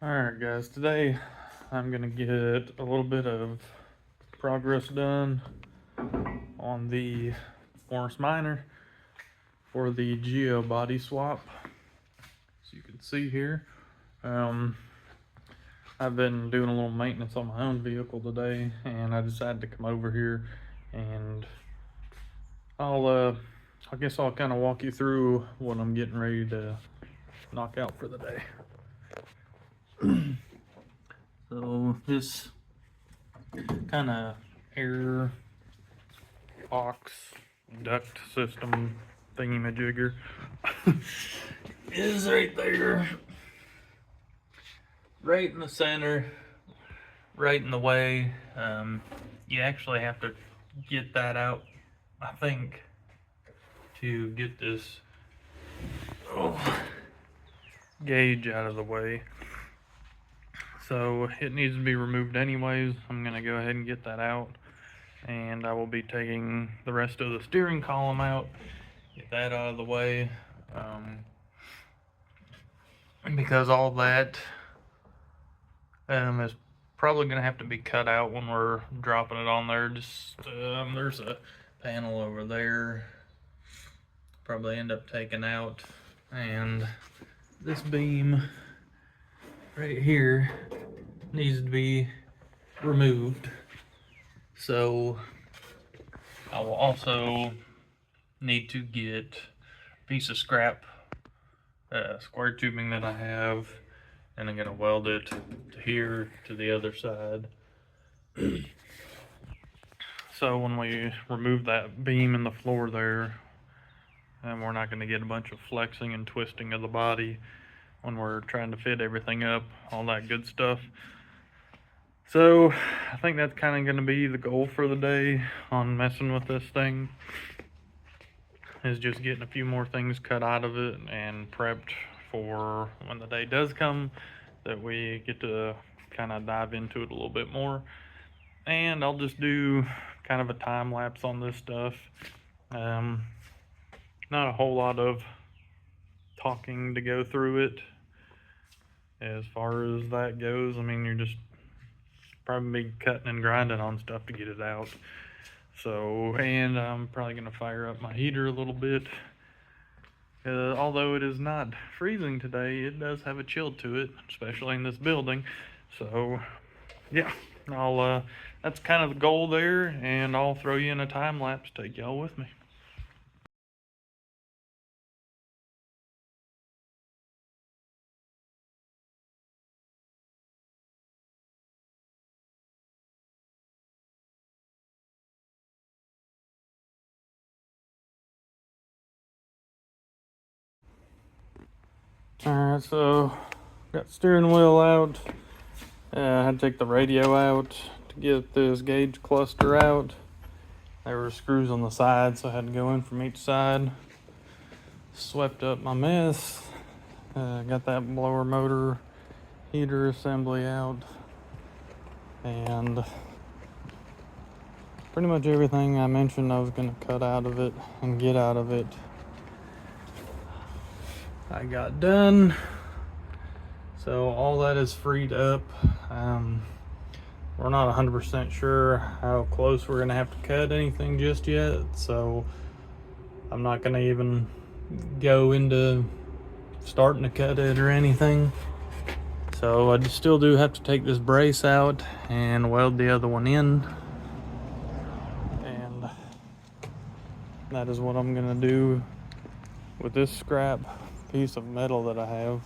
Alright guys, today I'm gonna get a little bit of progress done on the Morris Minor for the Geo body swap. As you can see here, I've been doing a little maintenance on my own vehicle today, and I decided to come over here and I guess I'll kind of walk you through what I'm getting ready to knock out for the day. So this kind of air box duct system thingy-majigger is right there, right in the center, right in the way. You actually have to get that out, I think, to get this gauge out of the way. So it needs to be removed anyways. I'm gonna go ahead and get that out, and I will be taking the rest of the steering column out, get that out of the way, because all that is probably gonna have to be cut out when we're dropping it on there. Just there's a panel over there, probably end up taking out, and this beam right here needs to be removed. So I will also need to get a piece of scrap square tubing that I have, and I'm gonna weld it to here to the other side. So when we remove that beam in the floor there, and we're not gonna get a bunch of flexing and twisting of the body when we're trying to fit everything up, all that good stuff. So I think that's kind of going to be the goal for the day on messing with this thing, is just getting a few more things cut out of it and prepped for when the day does come, that we get to kind of dive into it a little bit more. And I'll just do kind of a time lapse on this stuff. Not a whole lot of talking to go through it as far as that goes. I mean, you're just probably be cutting and grinding on stuff to get it out. So, and I'm probably gonna fire up my heater a little bit. Although it is not freezing today, it does have a chill to it, especially in this building. So, yeah, that's kind of the goal there, and I'll throw you in a time lapse, take y'all with me. Alright, so got steering wheel out. I had to take the radio out to get this gauge cluster out. There were screws on the side, so I had to go in from each side. Swept up my mess. Got that blower motor heater assembly out. And pretty much everything I mentioned I was going to cut out of it and get out of it, I got done. So all that is freed up. We're not 100% sure how close we're gonna have to cut anything just yet, so I'm not gonna even go into starting to cut it or anything. So I still do have to take this brace out and weld the other one in, and that is what I'm gonna do with this scrap piece of metal that I have.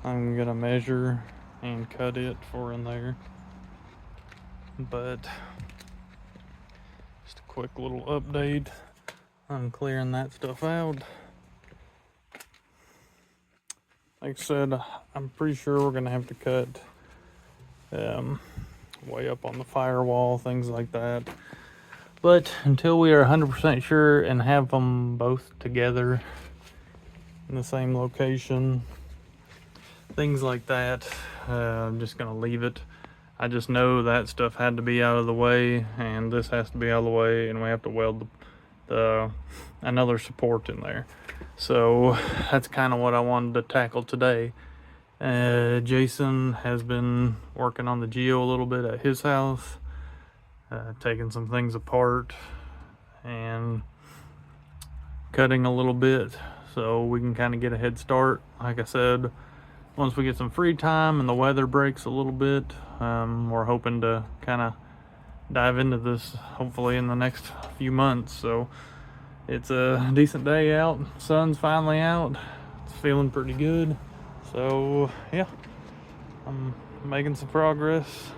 I'm gonna measure and cut it for in there. But just a quick little update on clearing that stuff out. Like I said, I'm pretty sure we're gonna have to cut way up on the firewall, things like that. But until we are 100% sure and have them both together in the same location, things like that, I'm just gonna leave it. I just know that stuff had to be out of the way, and this has to be out of the way, and we have to weld another support in there. So that's kind of what I wanted to tackle today, Jason has been working on the Geo a little bit at his house, taking some things apart and cutting a little bit so we can kind of get a head start. Like I said, once we get some free time and the weather breaks a little bit, we're hoping to kind of dive into this hopefully in the next few months. So it's a decent day out, sun's finally out, it's feeling pretty good. So yeah, I'm making some progress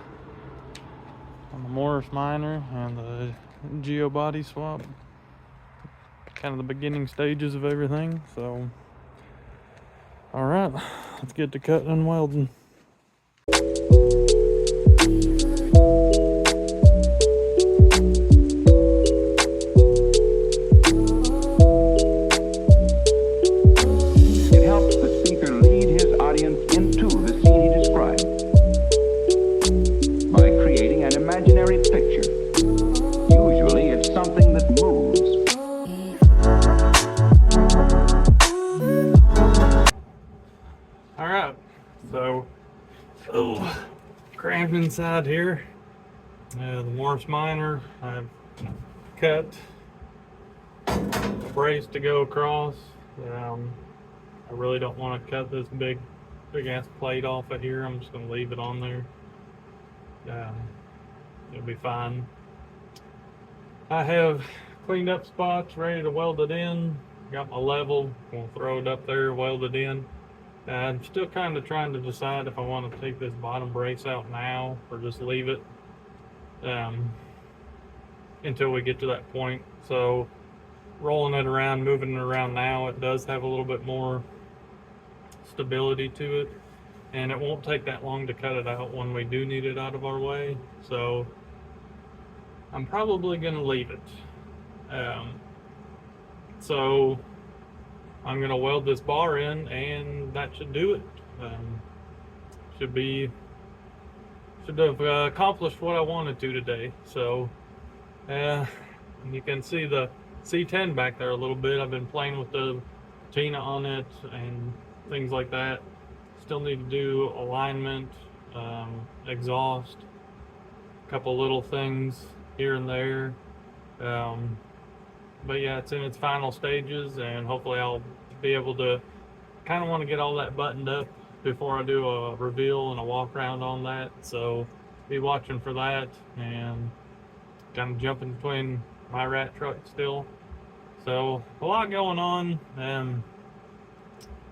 on the Morris Minor and the Geo body swap, kind of the beginning stages of everything. So all right, let's get to cutting and welding. It helps the speaker lead his audience into the scene he described by creating an imaginary picture. Usually it's something that moves. All right, so crammed inside here. The Morris Minor, I've cut a brace to go across. I really don't want to cut this big ass plate off of here. I'm just going to leave it on there. It'll be fine. I have cleaned up spots, ready to weld it in. Got my level, gonna throw it up there, weld it in. I'm still kind of trying to decide if I want to take this bottom brace out now or just leave it until we get to that point. So rolling it around, moving it around now, it does have a little bit more stability to it, and it won't take that long to cut it out when we do need it out of our way. So I'm probably going to leave it. So I'm going to weld this bar in, and that should do it. Should have accomplished what I wanted to today. So you can see the C10 back there a little bit. I've been playing with the patina on it and things like that. Still need to do alignment, exhaust, a couple little things here and there. But yeah, it's in its final stages, and hopefully I'll be able to kind of want to get all that buttoned up before I do a reveal and a walk around on that. So be watching for that, and kind of jumping between my rat truck still. So a lot going on.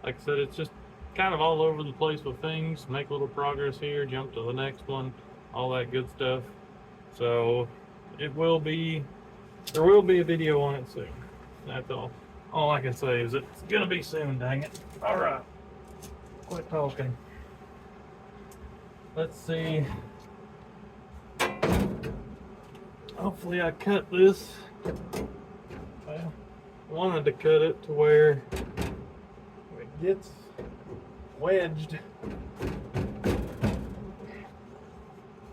Like I said, it's just kind of all over the place with things. Make a little progress here, jump to the next one, all that good stuff. So there will be a video on it soon. That's all. All I can say is it's gonna be soon, dang it. All right, quit talking. Let's see. Hopefully I cut this. Well, I wanted to cut it to where it gets wedged,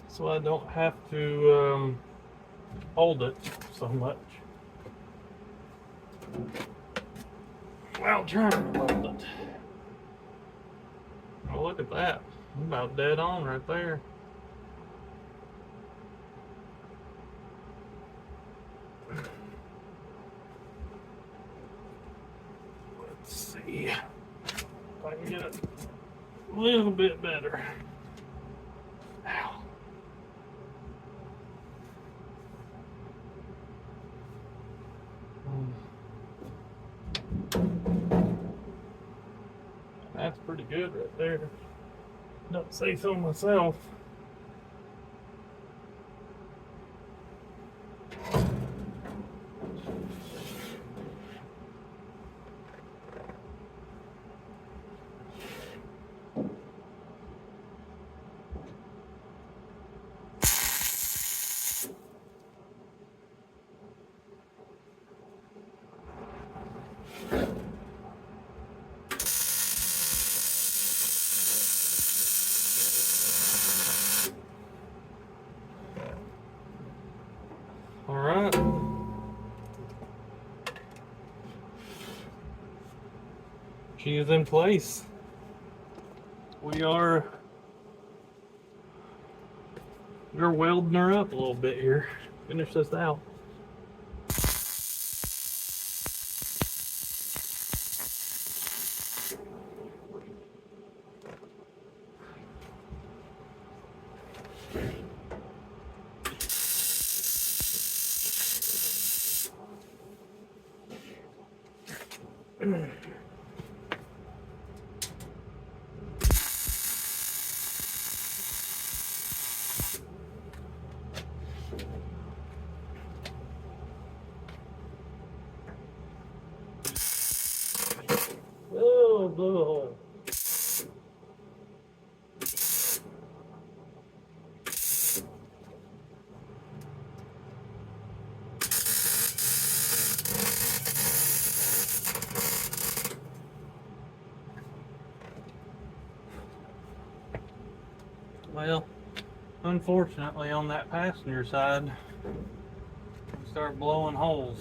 so I don't have to hold it so much while trying to hold it. Oh, look at that. I'm about dead on right there. Let's see if I can get it a little bit better. Ow. That's pretty good right there. Don't say so myself. All right. She is in place. we're welding her up a little bit here. Finish this out. Oh, blow a hole. Well, unfortunately on that passenger side, we start blowing holes.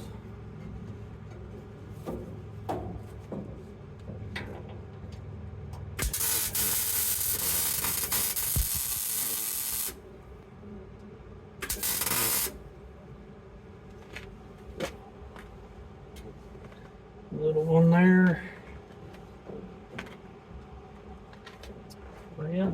Little one there. Well,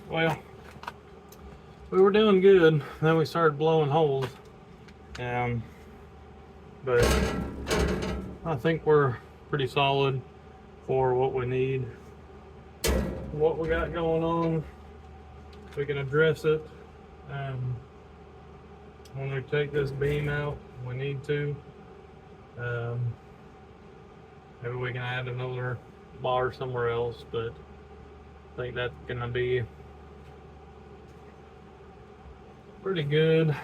well, we were doing good. Then we started blowing holes. But I think we're pretty solid for what we need. What we got going on, we can address it when we take this beam out. We need to. Maybe we can add another bar somewhere else, but I think that's gonna be pretty good.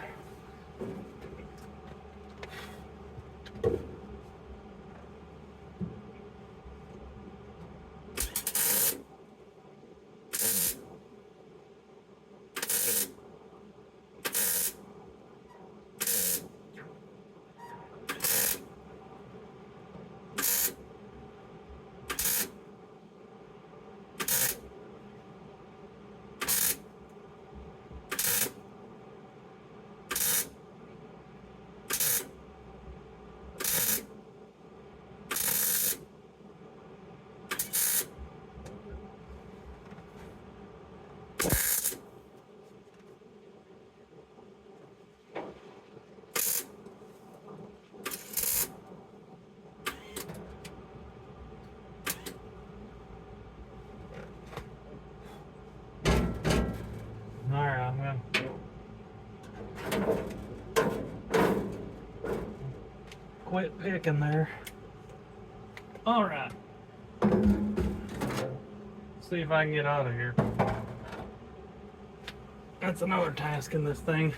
Alright, I'm gonna quit picking there. Alright. See if I can get out of here. That's another task in this thing.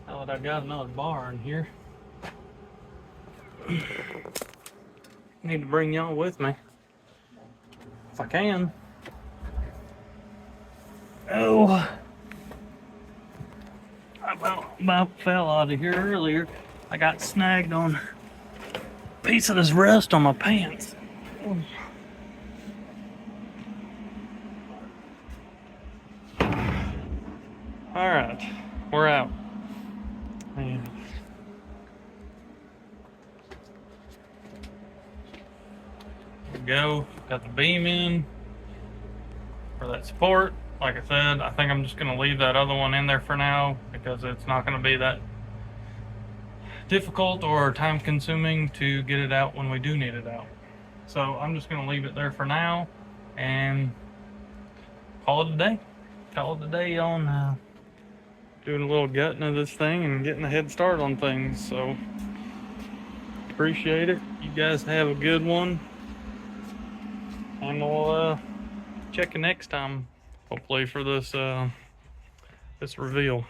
Now that I got another bar in here, need to bring y'all with me if I can. Oh, I about fell out of here earlier. I got snagged on piece of this rust on my pants. All right, we're out. Man. There we go. Got the beam in for that support. Like I said, I think I'm just going to leave that other one in there for now because it's not going to be that difficult or time consuming to get it out when we do need it out. So I'm just going to leave it there for now and call it a day. Call it a day on doing a little gutting of this thing and getting a head start on things. So appreciate it. You guys have a good one, and we'll check you next time, hopefully, for this this reveal.